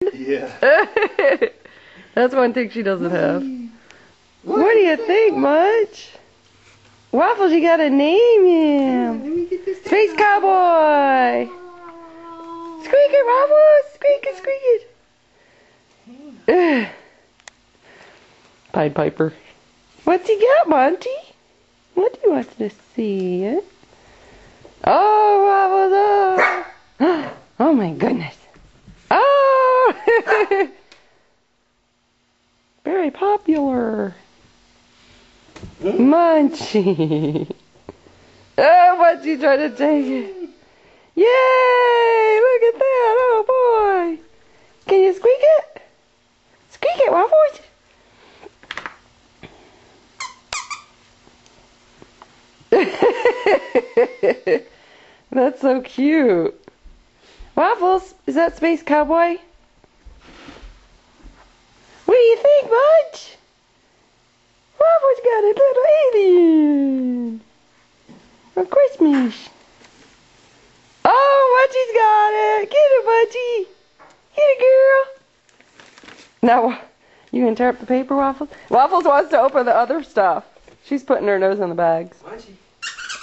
Yeah. That's one thing she doesn't have. What do you think, Munch? Waffles, you gotta name him. Space Cowboy. Squeak it, Waffles. Squeak it, squeak it. Pied Piper. What's he got, Monty? What do you want to see? Oh, Waffles. Oh, my goodness. Oh! Very popular. Munchie. Oh, Munchie trying to take it. Yay! Look at that. Oh, boy. Can you squeak it? Squeak it, Waffles. That's so cute. Waffles, is that Space Cowboy? What do you think, Munch? Waffles got a little alien for Christmas. Oh, Munchie's got it. Get it, Munchie. Get it, girl. Now, you can tear up the paper, Waffles? Waffles wants to open the other stuff. She's putting her nose in the bags. Munchie.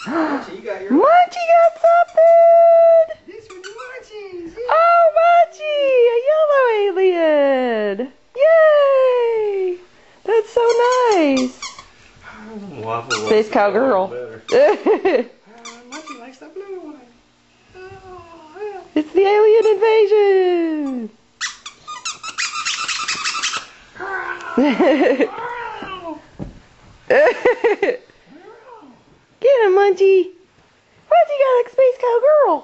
Munchie, you got your... Munchie got something! This one's Munchie's. Yeah. Oh, Munchie! A yellow alien! Yay! That's so nice. Waffle Space Cowgirl. Munchie likes the blue one. Oh, yeah. It's the alien invasion! Get him, Munchie! What you got, like Space Cowgirl?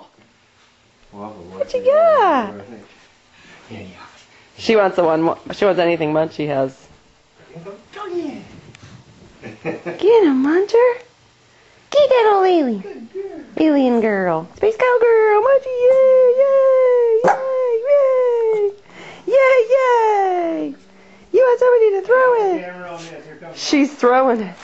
What you got? She wants the one. She wants anything Munchie has. Get him, Muncher! Get that old alien! Alien girl! Space Cowgirl! Munchie! Yay! Yay! Yay! Yay! Yay! You want somebody to throw it? She's throwing it.